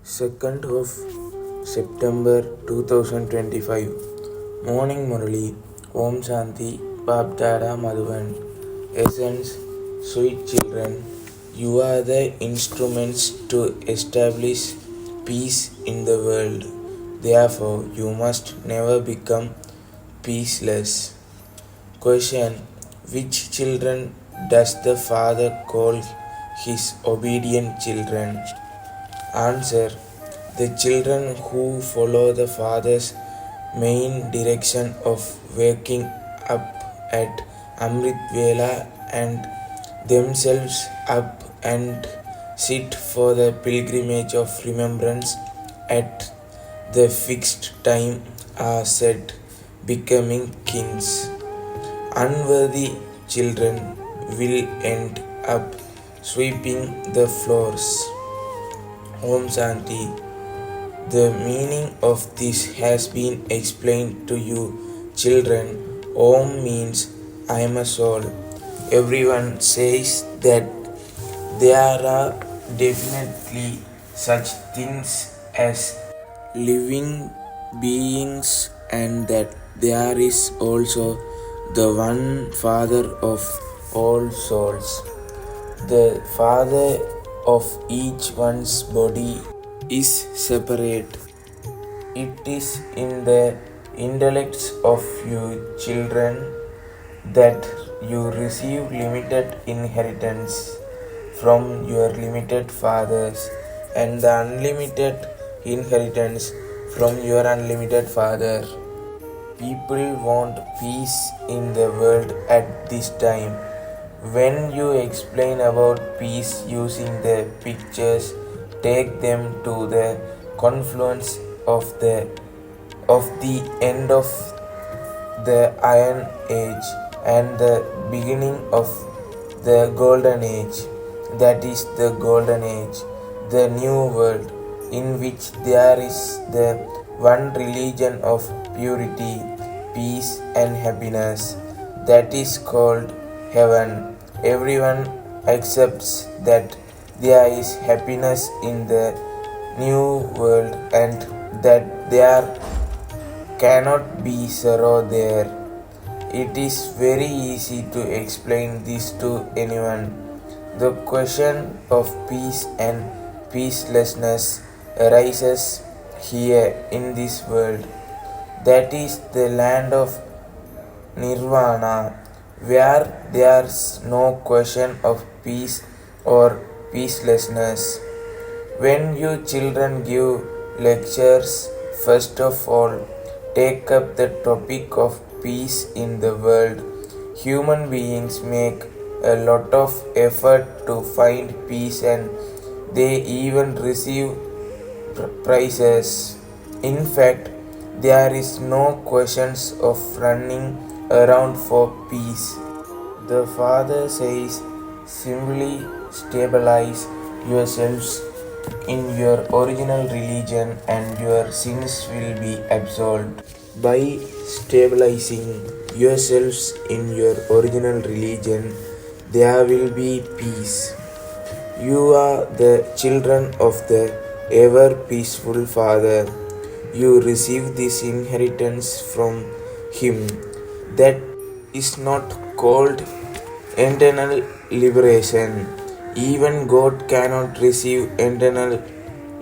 2nd of September 2025. Morning Murli. Om Shanti. Babdada Madhuvan. Essence, sweet children, you are the instruments to establish peace in the world. Therefore, you must never become peaceless. Question: which children does the Father call his obedient children? Answer: the children who follow the Father's main direction of waking up at Amrit Vela and themselves up and sit for the pilgrimage of remembrance at the fixed time are said becoming kings. Unworthy children will end up sweeping the floors. Om Shanti. The meaning of this has been explained to you, children. Om means I am a soul. Everyone says that there are definitely such things as living beings and that there is also the one Father of all souls. The Father of each one's body is separate. It is in the intellects of you children that you receive limited inheritance from your limited fathers and the unlimited inheritance from your unlimited Father. People want peace in the world at this time. When you explain about peace using the pictures, take them to the confluence of the end of the Iron Age and the beginning of the Golden Age. That is the Golden Age, the new world, in which there is the one religion of purity, peace and happiness. That is called heaven. Everyone accepts that there is happiness in the new world and that there cannot be sorrow there. It is very easy to explain this to anyone. The question of peace and peacelessness arises here in this world. That is the land of Nirvana, where there's no question of peace or peacelessness. When you children give lectures, first of all, take up the topic of peace in the world. Human beings make a lot of effort to find peace and they even receive prizes. In fact, there is no questions of running around for peace. The Father says, simply stabilize yourselves in your original religion and your sins will be absolved. By stabilizing yourselves in your original religion, there will be peace. You are the children of the ever peaceful Father. You receive this inheritance from Him. That is not called internal liberation. Even God cannot receive internal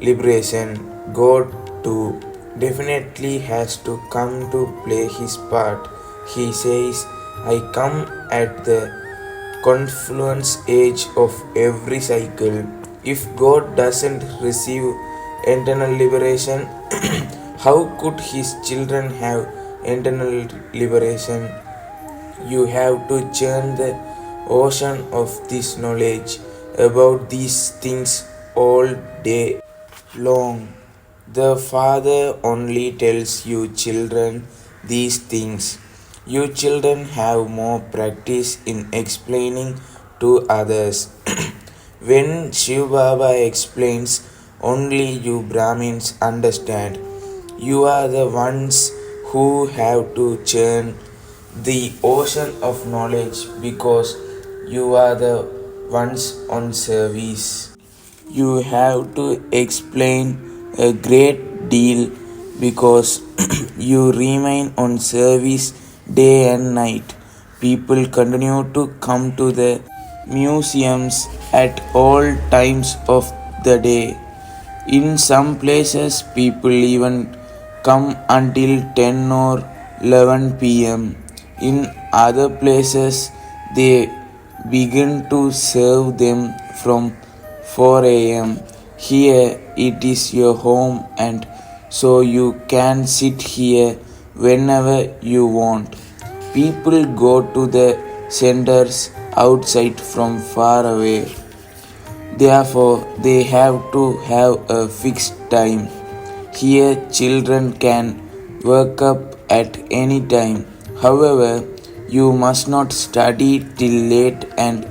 liberation. God too definitely has to come to play his part. He says, I come at the confluence age of every cycle. If God doesn't receive internal liberation, how could his children have internal liberation? You have to churn the ocean of this knowledge about these things all day long. The Father only tells you children these things. You children have more practice in explaining to others. When Shiv Baba explains, only you Brahmins understand. You are the ones who have to churn the ocean of knowledge because you are the ones on service. You have to explain a great deal because you remain on service day and night. People continue to come to the museums at all times of the day. In some places, people even come until 10 or 11 p.m. In other places, they begin to serve them from 4 a.m. Here it is your home, and so you can sit here whenever you want. People go to the centers outside from far away. Therefore, they have to have a fixed time. Here, children can wake up at any time. However, you must not study till late and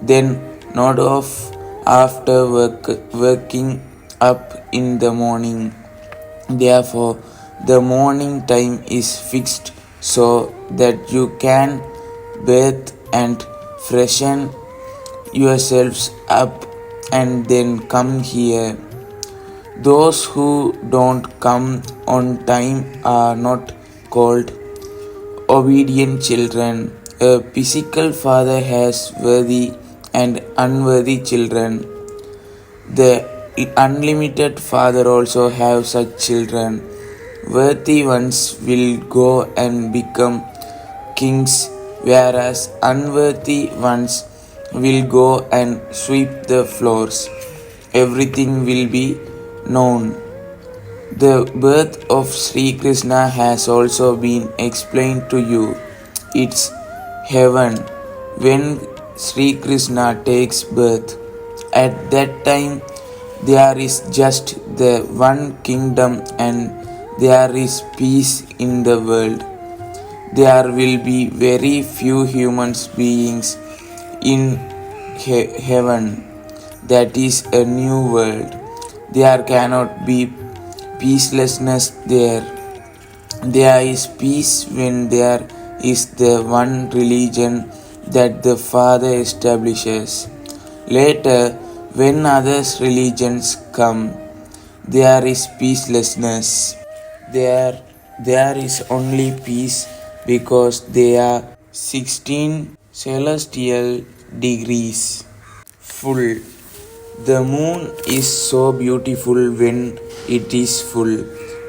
then nod off after waking up in the morning. Therefore, the morning time is fixed so that you can bathe and freshen yourselves up and then come here. Those who don't come on time are not called obedient children. A physical father has worthy and unworthy children. The unlimited Father also have such children. Worthy ones will go and become kings, whereas unworthy ones will go and sweep the floors. Everything will be known. The birth of Sri Krishna has also been explained to you. It's heaven when Sri Krishna takes birth. At that time, there is just the one kingdom and there is peace in the world. There will be very few human beings in heaven. That is a new world. There cannot be peacelessness there. There is peace when there is the one religion that the Father establishes. Later, when other religions come, there is peacelessness. There is only peace because there are 16 celestial degrees full. The moon is so beautiful when it is full.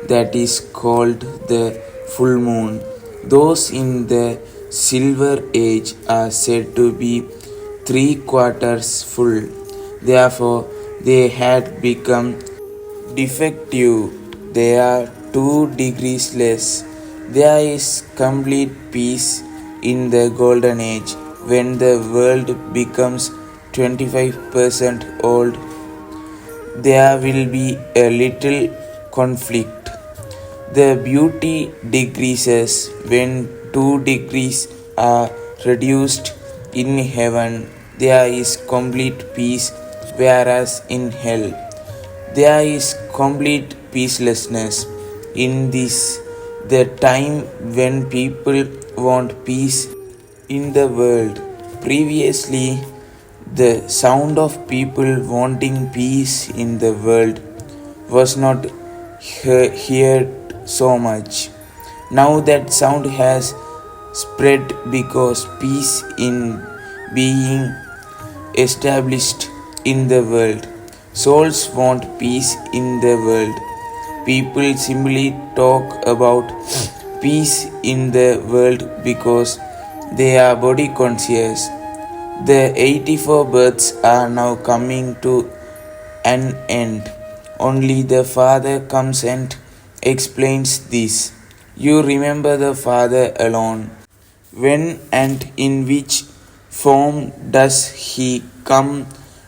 That is called the full moon. Those in the silver age are said to be 3/4 full. Therefore, they had become defective. They are 2 degrees less. There is complete peace in the golden age when the world becomes 25% old. There will be a little conflict. The beauty decreases when 2 degrees are reduced. In heaven there is complete peace, whereas in hell there is complete peacelessness. In this, the time when people want peace in the world. Previously, the sound of people wanting peace in the world was not heard so much. Now that sound has spread because peace in being established in the world. Souls want peace in the world. People simply talk about peace in the world because they are body conscious. The 84 births are now coming to an end. Only the Father comes and explains this. You remember the Father alone. When and in which form does He come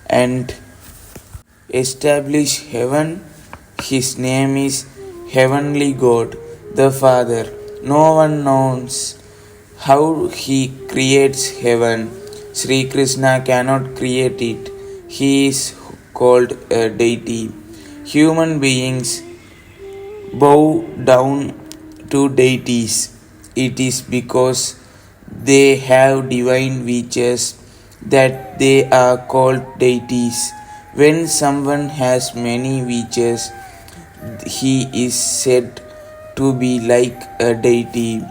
and establish heaven? His name is Heavenly God, the Father. No one knows how He creates heaven. Sri Krishna cannot create it. He is called a deity. Human beings bow down to deities. It is because they have divine features that they are called deities. When someone has many features, he is said to be like a deity.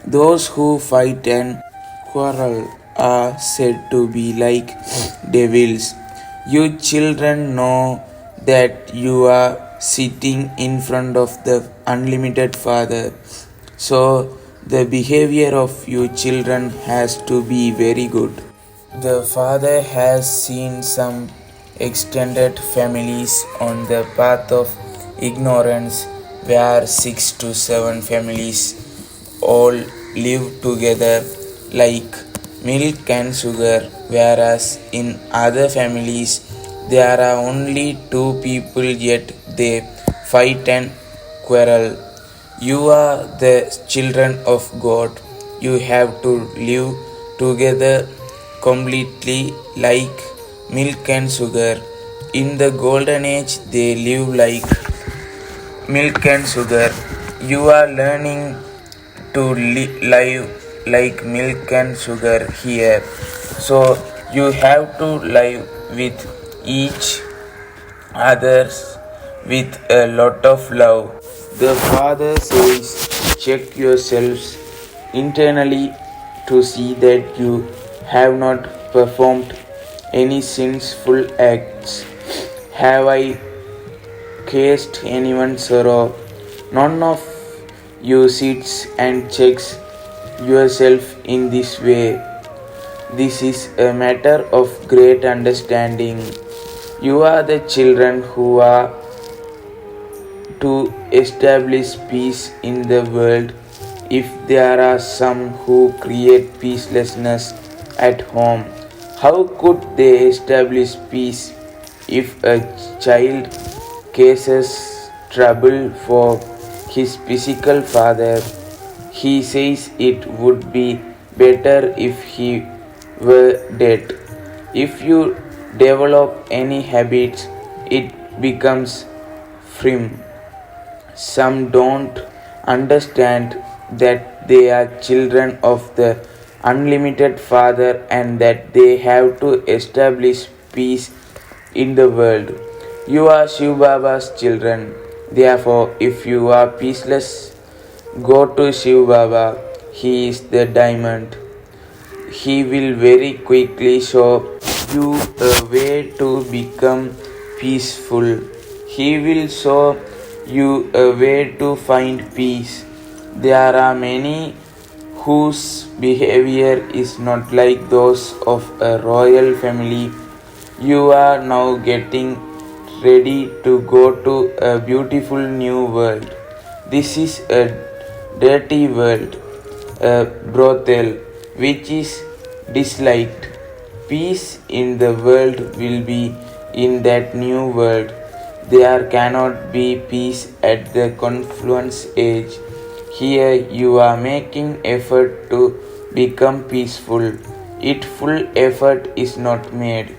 Those who fight and quarrel are said to be like devils. You children know that you are sitting in front of the unlimited Father. So the behavior of you children has to be very good. The father has seen some extended families on the path of ignorance where 6 to 7 families all live together like milk and sugar, whereas in other families there are only 2 people yet they fight and quarrel. You are the children of God. You have to live together completely like milk and sugar. In the golden age, they live like milk and sugar. You are learning to live like milk and sugar here. So you have to live with each others with a lot of love. The Father says, check yourselves internally to see that you have not performed any sinful acts. Have I caused anyone's sorrow? None of you sits and checks yourself in this way. This is a matter of great understanding. You are the children who are to establish peace in the world. If there are some who create peacelessness at home, how could they establish peace? If a child causes trouble for his physical father, he says it would be better if he were dead. If you develop any habits, it becomes firm. Some don't understand that they are children of the unlimited Father and that they have to establish peace in the world. You are Shiv Baba's children. Therefore, if you are peaceless, go to Shiv Baba. He is the diamond. He will very quickly show you a way to become peaceful. He will show you a way to find peace. There are many whose behavior is not like those of a royal family. You are now getting ready to go to a beautiful new world. This is a dirty world, a brothel, which is disliked. Peace in the world will be in that new world. There cannot be peace at the confluence age. Here you are making effort to become peaceful. If full effort is not made,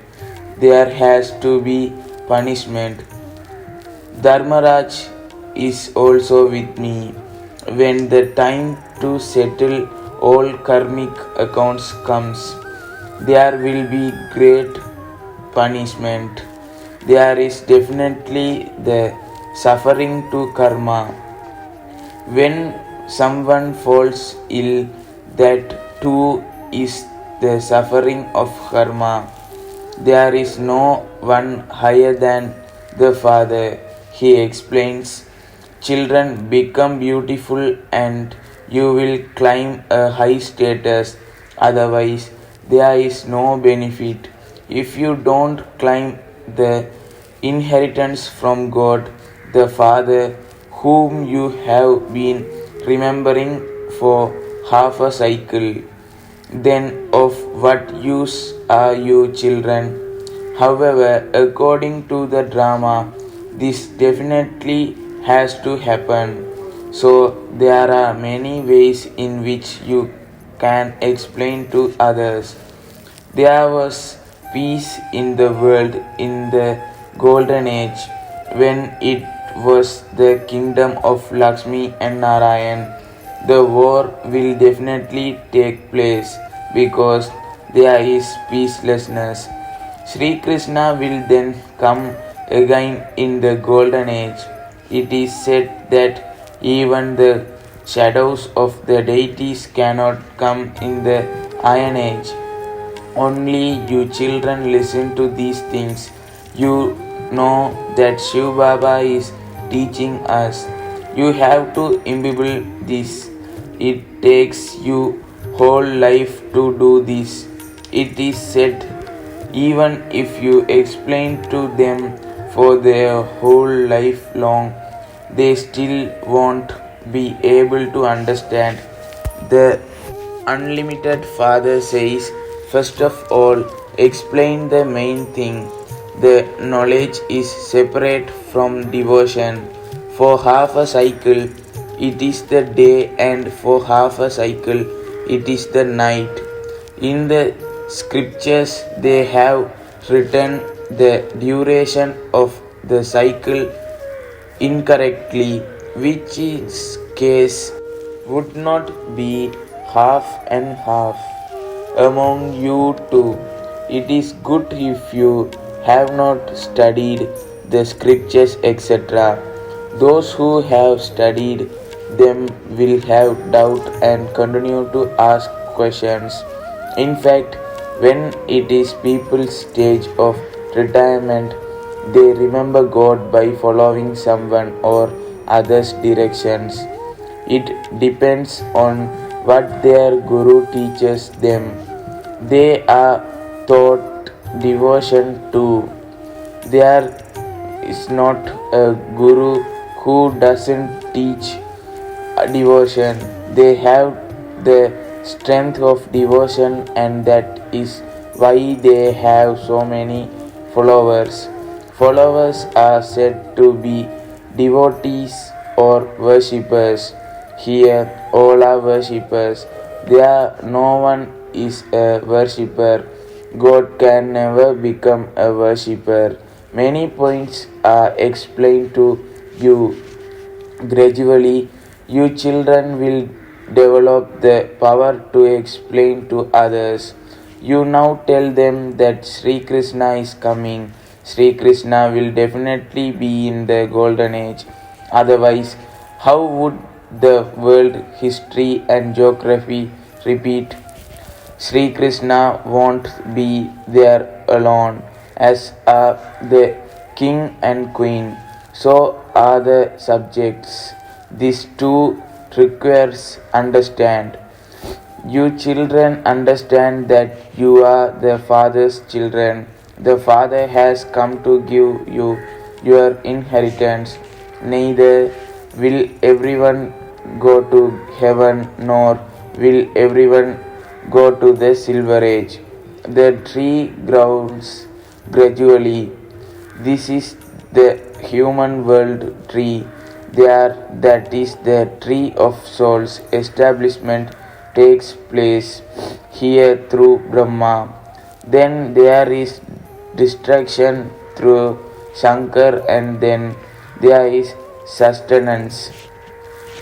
there has to be punishment. Dharmaraj is also with me. When the time to settle all karmic accounts comes, there will be great punishment. There is definitely the suffering to karma. When someone falls ill, that too is the suffering of karma. There is no one higher than the Father. He explains, children become beautiful and you will climb a high status. Otherwise, there is no benefit. If you don't climb the inheritance from God, the Father, whom you have been remembering for half a cycle, then of what use are you children? However, according to the drama, this definitely has to happen. So there are many ways in which you can explain to others. There was peace in the world in the golden age when it was the kingdom of Lakshmi and Narayan. The war will definitely take place because there is peacelessness. Sri Krishna will then come again in the golden age. it is said that even the shadows of the deities cannot come in the Iron Age. Only you children listen to these things. You know that Shiv Baba is teaching us. You have to imbibe this. It takes you whole life to do this. It is said even if you explain to them for their whole life long, they still won't be able to understand. The Unlimited Father says, first of all, explain the main thing. The knowledge is separate from devotion. For half a cycle, it is the day, and for half a cycle, it is the night. In the scriptures, they have written the duration of the cycle incorrectly, which is case would not be half and half among you too. It is good if you have not studied the scriptures, etc. Those who have studied them will have doubt and continue to ask questions. In fact, when it is people's stage of retirement, they remember God by following someone or other's directions. It depends on what their guru teaches them. They are taught devotion too. There is not a guru who doesn't teach devotion. They have the strength of devotion, and that is why they have so many followers. Followers are said to be devotees or worshippers. Here, all are worshippers. There, no one is a worshipper. God can never become a worshipper. Many points are explained to you. Gradually, you children will develop the power to explain to others. You now tell them that Sri Krishna is coming. Sri Krishna will definitely be in the golden age. Otherwise, how would the world history and geography repeat? Sri Krishna won't be there alone, as are the king and queen. So are the subjects. These two requires understand. You children understand that you are the Father's children. The Father has come to give you your inheritance. Neither will everyone go to heaven, nor will everyone go to the silver age. The tree grows gradually. This is the human world tree. There, that is the tree of souls. Establishment takes place here through Brahma. Then there is destruction through Shankar, and then there is sustenance.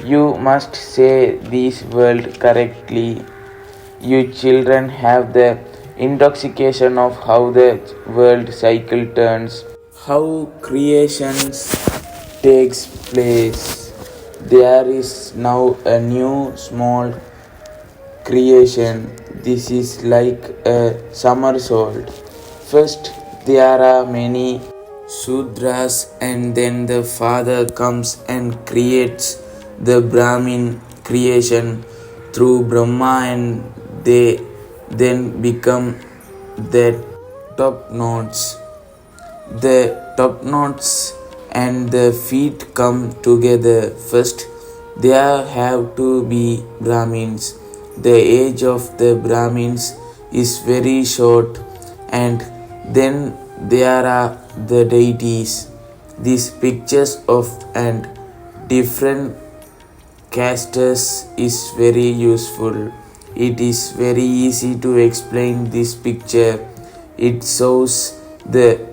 You must say this word correctly. You children have the intoxication of how the world cycle turns, how creations takes place. There is now a new small creation. This is like a somersault. First, there are many Sudras, and then the Father comes and creates the Brahmin creation through Brahma, and they then become the top notes. The top notes and the feet come together. First, there have to be Brahmins. The age of the Brahmins is very short, and then there are the deities. These pictures of and different castes is very useful. It is very easy to explain this picture. It shows the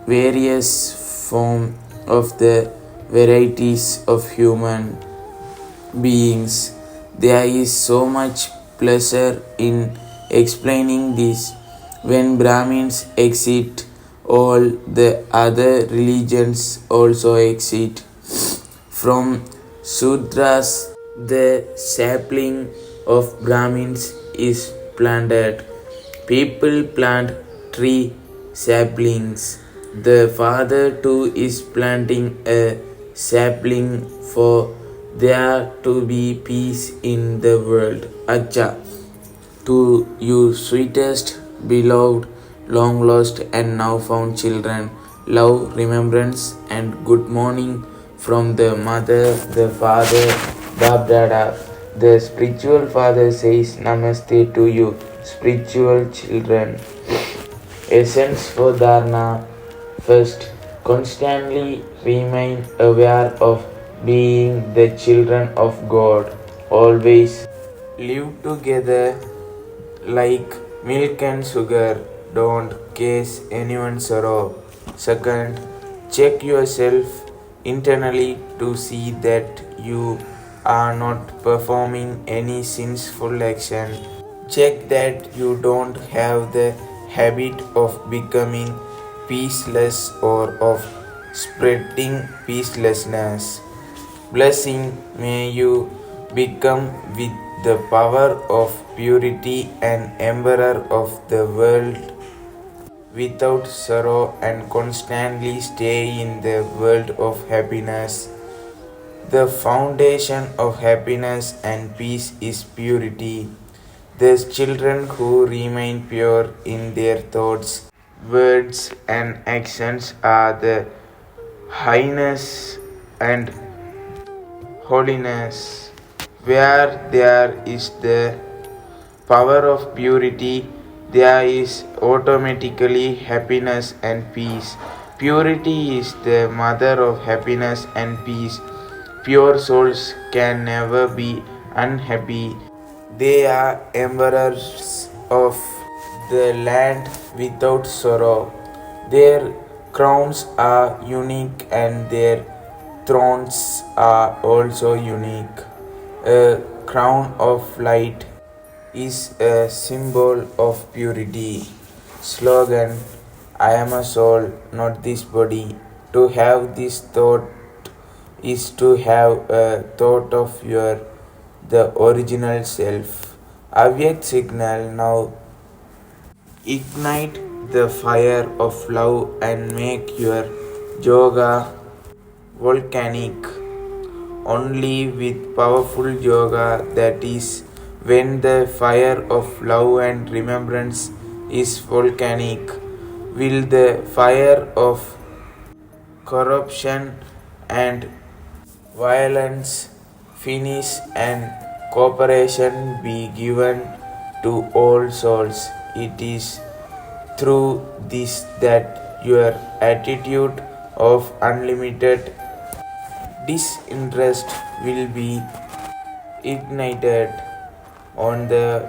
various form of the varieties of human beings. There is so much pleasure in explaining this. When Brahmins exit All the other religions also exist. From Sudras, the sapling of Brahmins is planted. People plant tree saplings. The father too is planting a sapling for there to be peace in the world. Acha. To you, sweetest, beloved, long lost, and now found children, love, remembrance, and good morning from the mother, the father, Bab Dada. The spiritual father says Namaste to you, spiritual children. Essence for Dharna. First, constantly remain aware of being the children of God. Always live together like milk and sugar. Don't cause anyone's sorrow. Second, check yourself internally to see that you are not performing any sinful action. Check that you don't have the habit of becoming peaceless or of spreading peacelessness. Blessing may you become with the power of purity and emperor of the world without sorrow and constantly stay in the world of happiness. The foundation of happiness and peace is purity. These children who remain pure in their thoughts, words, and actions are the highness and holiness. Where there is the power of purity, there is automatically happiness and peace. Purity is the mother of happiness and peace. Pure souls can never be unhappy. They are emperors of the land without sorrow. Their crowns are unique and their thrones are also unique. A crown of light is a symbol of purity. Slogan: I am a soul, not this body. To have this thought is to have a thought of your the original self. Avyakt signal now ignite the fire of love and make your yoga volcanic. Only with powerful yoga, that is, when the fire of love and remembrance is volcanic, will the fire of corruption and violence finish and cooperation be given to all souls. It is through this that your attitude of unlimited disinterest will be ignited. On the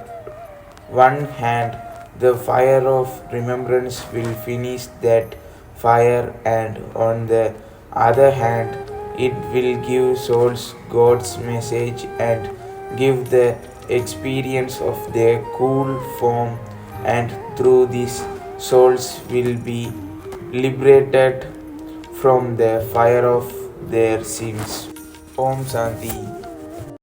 one hand, the fire of remembrance will finish that fire, and on the other hand, it will give souls God's message and give the experience of their cool form, and through this, souls will be liberated from the fire of their sins. Om Shanti.